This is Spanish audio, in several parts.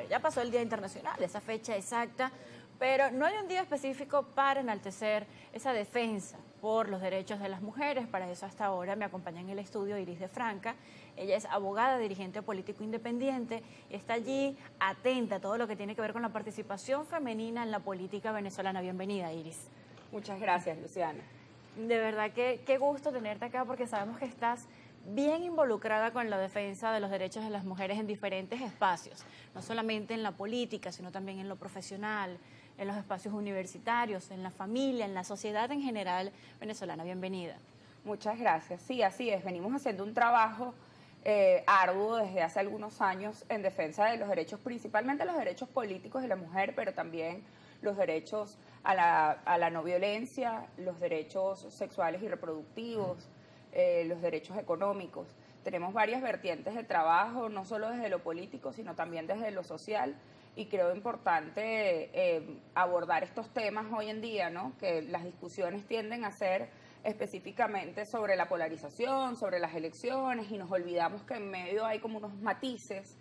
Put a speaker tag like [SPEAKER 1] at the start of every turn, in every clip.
[SPEAKER 1] ya pasó el Día Internacional, esa fecha exacta, pero no hay un día específico para enaltecer esa defensa por los derechos de las mujeres. Para eso hasta ahora me acompaña en el estudio Iris de Franca. Ella es abogada, dirigente político independiente y está allí atenta a todo lo que tiene que ver con la participación femenina en la política venezolana. Bienvenida, Iris.
[SPEAKER 2] Muchas gracias, Luciana.
[SPEAKER 1] De verdad que qué gusto tenerte acá porque sabemos que estás bien involucrada con la defensa de los derechos de las mujeres en diferentes espacios, no solamente en la política, sino también en lo profesional, en los espacios universitarios, en la familia, en la sociedad en general venezolana. Bienvenida.
[SPEAKER 2] Muchas gracias. Sí, así es. Venimos haciendo un trabajo arduo desde hace algunos años en defensa de los derechos, principalmente los derechos políticos de la mujer, pero también los derechos a la no violencia, los derechos sexuales y reproductivos, los derechos económicos. Tenemos varias vertientes de trabajo, no solo desde lo político, sino también desde lo social, y creo importante abordar estos temas hoy en día, ¿no? Que las discusiones tienden a ser específicamente sobre la polarización, sobre las elecciones, y nos olvidamos que en medio hay como unos matices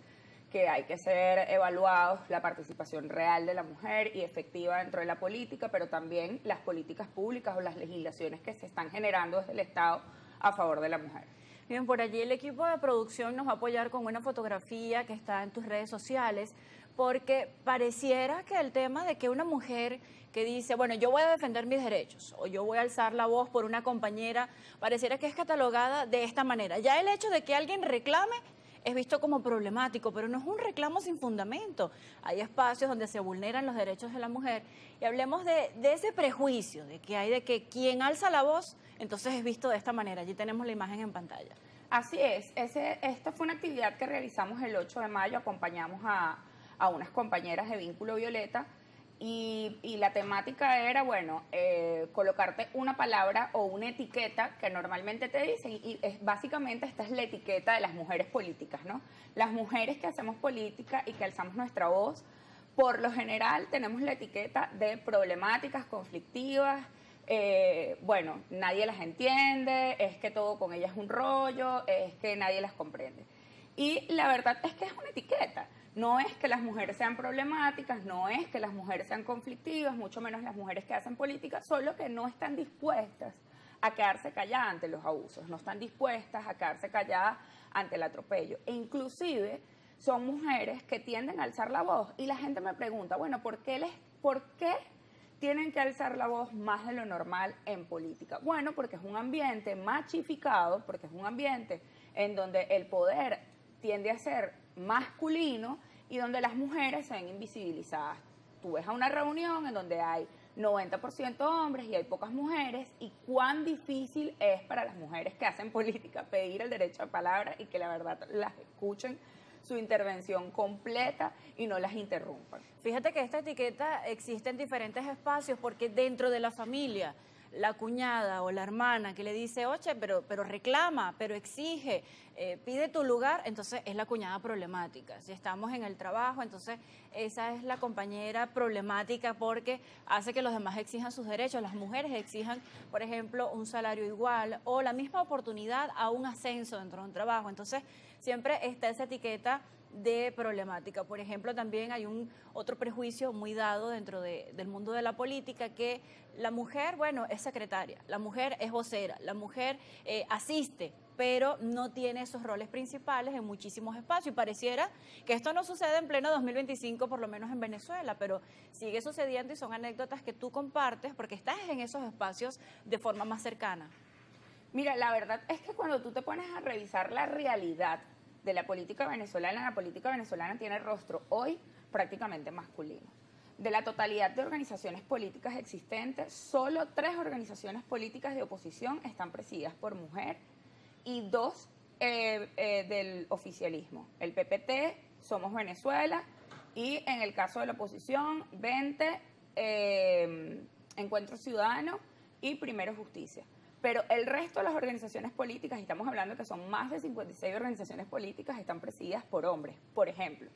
[SPEAKER 2] que hay que ser evaluados, la participación real de la mujer y efectiva dentro de la política, pero también las políticas públicas o las legislaciones que se están generando desde el Estado a favor de la mujer.
[SPEAKER 1] Bien, por allí el equipo de producción nos va a apoyar con una fotografía que está en tus redes sociales, porque pareciera que el tema de que una mujer que dice, bueno, yo voy a defender mis derechos o yo voy a alzar la voz por una compañera, pareciera que es catalogada de esta manera. Ya el hecho de que alguien reclame es visto como problemático, pero no es un reclamo sin fundamento. Hay espacios donde se vulneran los derechos de la mujer y hablemos de ese prejuicio de que hay de que quien alza la voz, entonces es visto de esta manera. Allí tenemos la imagen en pantalla.
[SPEAKER 2] Así es. Esta fue una actividad que realizamos el 8 de mayo, acompañamos a unas compañeras de Vínculo Violeta, y la temática era, bueno, colocarte una palabra o una etiqueta que normalmente te dicen, y básicamente esta es la etiqueta de las mujeres políticas, ¿no? Las mujeres que hacemos política y que alzamos nuestra voz, por lo general tenemos la etiqueta de problemáticas, conflictivas, bueno, nadie las entiende, es que todo con ellas es un rollo, es que nadie las comprende. Y la verdad es que es una etiqueta. No es que las mujeres sean problemáticas, no es que las mujeres sean conflictivas, mucho menos las mujeres que hacen política, solo que no están dispuestas a quedarse calladas ante los abusos, no están dispuestas a quedarse calladas ante el atropello. E inclusive son mujeres que tienden a alzar la voz. Y la gente me pregunta, bueno, ¿por qué tienen que alzar la voz más de lo normal en política? Bueno, porque es un ambiente machificado, porque es un ambiente en donde el poder tiende a ser masculino y donde las mujeres se ven invisibilizadas. Tú ves a una reunión en donde hay 90% hombres y hay pocas mujeres, y cuán difícil es para las mujeres que hacen política pedir el derecho a palabra y que la verdad las escuchen su intervención completa y no las interrumpan.
[SPEAKER 1] Fíjate que esta etiqueta existe en diferentes espacios porque dentro de la familia, la cuñada o la hermana que le dice, oye, pero reclama, pero exige, pide tu lugar, entonces es la cuñada problemática. Si estamos en el trabajo, entonces esa es la compañera problemática porque hace que los demás exijan sus derechos. Las mujeres exijan, por ejemplo, un salario igual o la misma oportunidad a un ascenso dentro de un trabajo. Entonces siempre está esa etiqueta de problemática. Por ejemplo, también hay otro prejuicio muy dado dentro del mundo de la política, que la mujer, bueno, es secretaria, la mujer es vocera, la mujer asiste, pero no tiene esos roles principales en muchísimos espacios. Y pareciera que esto no sucede en pleno 2025, por lo menos en Venezuela, pero sigue sucediendo y son anécdotas que tú compartes porque estás en esos espacios de forma más cercana.
[SPEAKER 2] Mira, la verdad es que cuando tú te pones a revisar la realidad de la política venezolana tiene rostro hoy prácticamente masculino. De la totalidad de organizaciones políticas existentes, solo 3 organizaciones políticas de oposición están presididas por mujer y 2 del oficialismo. El PPT, Somos Venezuela, y en el caso de la oposición, 20, Encuentro Ciudadano y Primero Justicia. Pero el resto de las organizaciones políticas, y estamos hablando que son más de 56 organizaciones políticas, están presididas por hombres. Por ejemplo,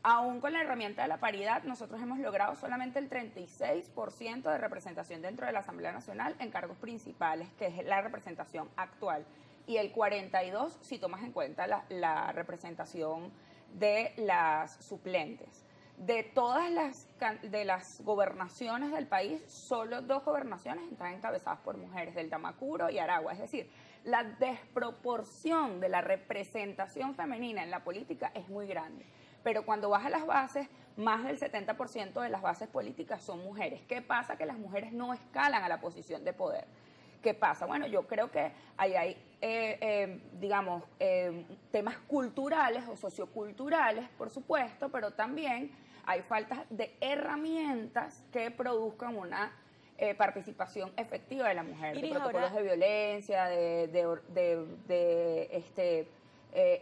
[SPEAKER 2] aún con la herramienta de la paridad, nosotros hemos logrado solamente el 36% de representación dentro de la Asamblea Nacional en cargos principales, que es la representación actual, y el 42% si tomas en cuenta la representación de las suplentes. De todas de las gobernaciones del país, solo 2 gobernaciones están encabezadas por mujeres, del Tamacuro y Aragua. Es decir, la desproporción de la representación femenina en la política es muy grande. Pero cuando vas a las bases, más del 70% de las bases políticas son mujeres. ¿Qué pasa? Que las mujeres no escalan a la posición de poder. ¿Qué pasa? Bueno, yo creo que ahí hay, temas culturales o socioculturales, por supuesto, pero también hay falta de herramientas que produzcan una participación efectiva de la mujer,
[SPEAKER 1] Iris,
[SPEAKER 2] de protocolos
[SPEAKER 1] ahora,
[SPEAKER 2] de violencia,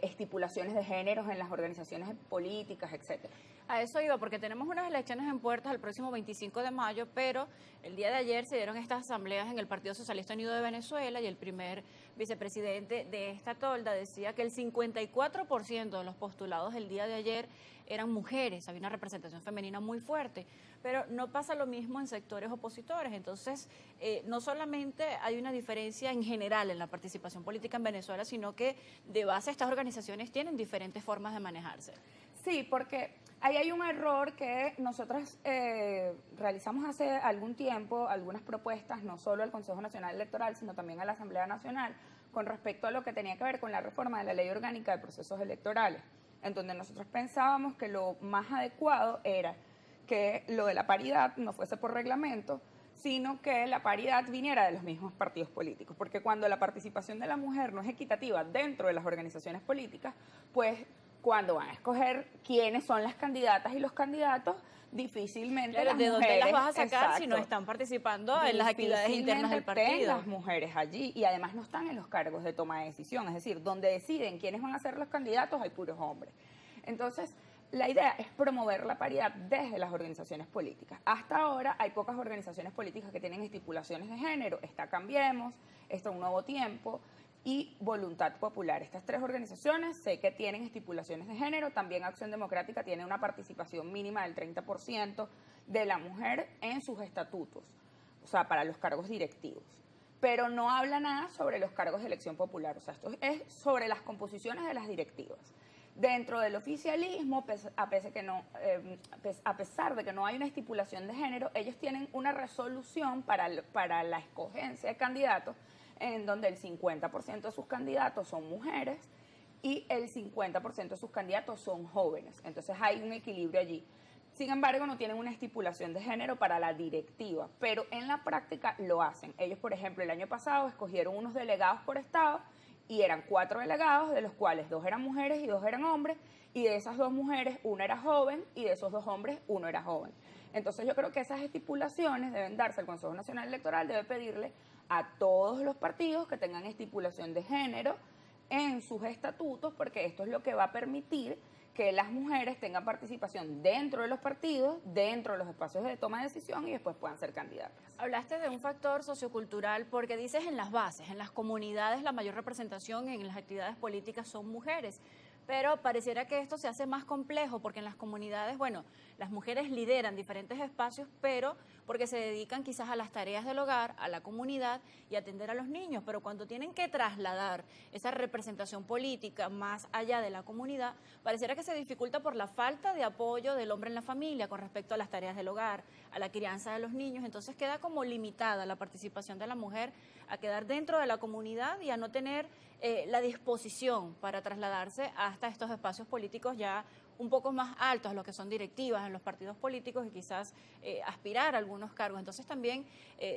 [SPEAKER 2] estipulaciones de géneros en las organizaciones políticas, etcétera.
[SPEAKER 1] a eso iba, porque tenemos unas elecciones en puertas el próximo 25 de mayo, pero el día de ayer se dieron estas asambleas en el Partido Socialista Unido de Venezuela y el primer vicepresidente de esta tolda decía que el 54% de los postulados el día de ayer eran mujeres, había una representación femenina muy fuerte, pero no pasa lo mismo en sectores opositores. Entonces, no solamente hay una diferencia en general en la participación política en Venezuela, sino que de base estas organizaciones tienen diferentes formas de manejarse.
[SPEAKER 2] Sí, porque ahí hay un error que nosotros realizamos hace algún tiempo, algunas propuestas, no solo al Consejo Nacional Electoral, sino también a la Asamblea Nacional, con respecto a lo que tenía que ver con la reforma de la Ley Orgánica de Procesos Electorales, en donde nosotros pensábamos que lo más adecuado era que lo de la paridad no fuese por reglamento, sino que la paridad viniera de los mismos partidos políticos, porque cuando la participación de la mujer no es equitativa dentro de las organizaciones políticas, pues cuando van a escoger quiénes son las candidatas y los candidatos, difícilmente
[SPEAKER 1] Claro,
[SPEAKER 2] las
[SPEAKER 1] ¿de
[SPEAKER 2] mujeres,
[SPEAKER 1] dónde las vas a sacar
[SPEAKER 2] exacto,
[SPEAKER 1] si no están participando en las actividades internas del
[SPEAKER 2] difícilmente
[SPEAKER 1] partido?
[SPEAKER 2] las mujeres allí, y además no están en los cargos de toma de decisión, es decir, donde deciden quiénes van a ser los candidatos hay puros hombres. Entonces, la idea es promover la paridad desde las organizaciones políticas. Hasta ahora hay pocas organizaciones políticas que tienen estipulaciones de género. Está Cambiemos, está Un Nuevo Tiempo y Voluntad Popular. Estas 3 organizaciones sé que tienen estipulaciones de género. También Acción Democrática tiene una participación mínima del 30% de la mujer en sus estatutos, o sea, para los cargos directivos. Pero no habla nada sobre los cargos de elección popular. O sea, esto es sobre las composiciones de las directivas. Dentro del oficialismo, a pesar de que no hay una estipulación de género, ellos tienen una resolución para la escogencia de candidatos en donde el 50% de sus candidatos son mujeres y el 50% de sus candidatos son jóvenes. Entonces hay un equilibrio allí. Sin embargo, no tienen una estipulación de género para la directiva, pero en la práctica lo hacen. Ellos, por ejemplo, el año pasado escogieron unos delegados por estado y eran 4 delegados, de los cuales 2 eran mujeres y 2 eran hombres, y de esas 2 mujeres, 1 era joven, y de esos 2 hombres, 1 era joven. Entonces yo creo que esas estipulaciones deben darse, el Consejo Nacional Electoral debe pedirle a todos los partidos que tengan estipulación de género en sus estatutos, porque esto es lo que va a permitir que las mujeres tengan participación dentro de los partidos, dentro de los espacios de toma de decisión y después puedan ser candidatas.
[SPEAKER 1] Hablaste de un factor sociocultural porque dices en las bases, en las comunidades la mayor representación en las actividades políticas son mujeres, pero pareciera que esto se hace más complejo porque en las comunidades, bueno, las mujeres lideran diferentes espacios, pero porque se dedican quizás a las tareas del hogar, a la comunidad y atender a los niños, pero cuando tienen que trasladar esa representación política más allá de la comunidad, pareciera que se dificulta por la falta de apoyo del hombre en la familia con respecto a las tareas del hogar, a la crianza de los niños, entonces queda como limitada la participación de la mujer a quedar dentro de la comunidad y a no tener la disposición para trasladarse hasta estos espacios políticos ya un poco más altos, a los que son directivas en los partidos políticos y quizás aspirar a algunos cargos. Entonces también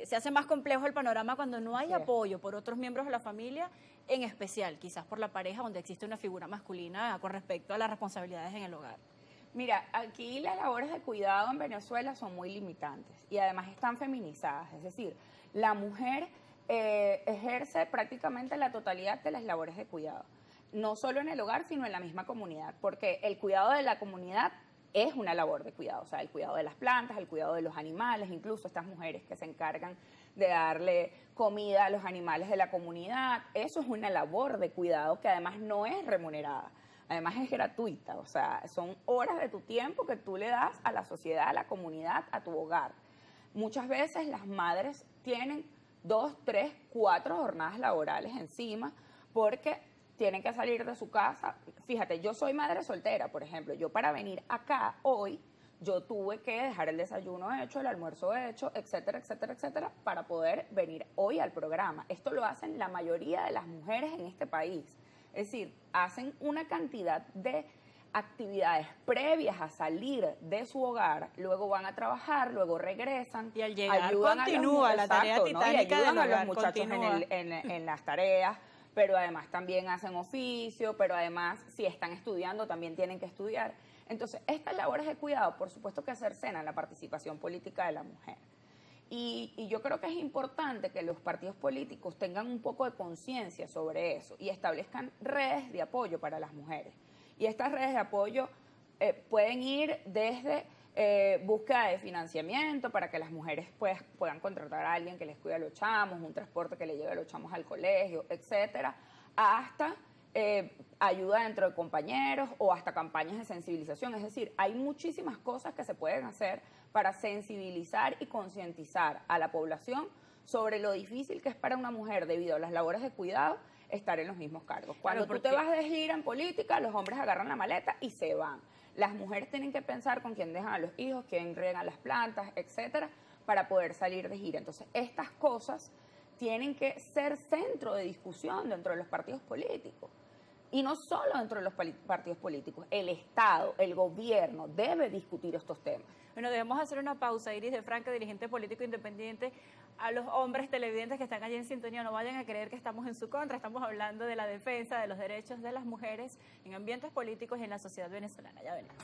[SPEAKER 1] se hace más complejo el panorama cuando no hay apoyo por otros miembros de la familia, en especial quizás por la pareja donde existe una figura masculina con respecto a las responsabilidades en el hogar.
[SPEAKER 2] Mira, aquí las labores de cuidado en Venezuela son muy limitantes y además están feminizadas, es decir, la mujer ejerce prácticamente la totalidad de las labores de cuidado, no solo en el hogar, sino en la misma comunidad, porque el cuidado de la comunidad es una labor de cuidado, o sea, el cuidado de las plantas, el cuidado de los animales, incluso estas mujeres que se encargan de darle comida a los animales de la comunidad, eso es una labor de cuidado que además no es remunerada. Además es gratuita, o sea, son horas de tu tiempo que tú le das a la sociedad, a la comunidad, a tu hogar. Muchas veces las madres tienen 2, 3, 4 jornadas laborales encima porque tienen que salir de su casa. Fíjate, yo soy madre soltera, por ejemplo. Yo para venir acá hoy, yo tuve que dejar el desayuno hecho, el almuerzo hecho, etcétera, etcétera, etcétera, para poder venir hoy al programa. Esto lo hacen la mayoría de las mujeres en este país. Es decir, hacen una cantidad de actividades previas a salir de su hogar, luego van a trabajar, luego regresan.
[SPEAKER 1] Y al llegar
[SPEAKER 2] ayudan
[SPEAKER 1] continúa la tarea titánica
[SPEAKER 2] y ayudan
[SPEAKER 1] del
[SPEAKER 2] a
[SPEAKER 1] hogar,
[SPEAKER 2] los muchachos en las tareas, pero además también hacen oficio, pero además si están estudiando también tienen que estudiar. Entonces, estas labores de cuidado, por supuesto que cercenan la participación política de la mujer. Y yo creo que es importante que los partidos políticos tengan un poco de conciencia sobre eso y establezcan redes de apoyo para las mujeres. Y estas redes de apoyo pueden ir desde búsqueda de financiamiento para que las mujeres pues, puedan contratar a alguien que les cuide a los chamos, un transporte que le lleve a los chamos al colegio, etcétera, hasta ayuda dentro de compañeros o hasta campañas de sensibilización. Es decir, hay muchísimas cosas que se pueden hacer para sensibilizar y concientizar a la población sobre lo difícil que es para una mujer debido a las labores de cuidado estar en los mismos cargos. Cuando tú te vas de gira en política, los hombres agarran la maleta y se van. Las mujeres tienen que pensar con quién dejan a los hijos, quién riega las plantas, etcétera, para poder salir de gira. Entonces, estas cosas tienen que ser centro de discusión dentro de los partidos políticos. Y no solo dentro de los partidos políticos, el Estado, el gobierno debe discutir estos temas.
[SPEAKER 1] Bueno, debemos hacer una pausa. Iris de Franca, dirigente político independiente. A los hombres televidentes que están allí en sintonía, no vayan a creer que estamos en su contra. Estamos hablando de la defensa de los derechos de las mujeres en ambientes políticos y en la sociedad venezolana. Ya venimos.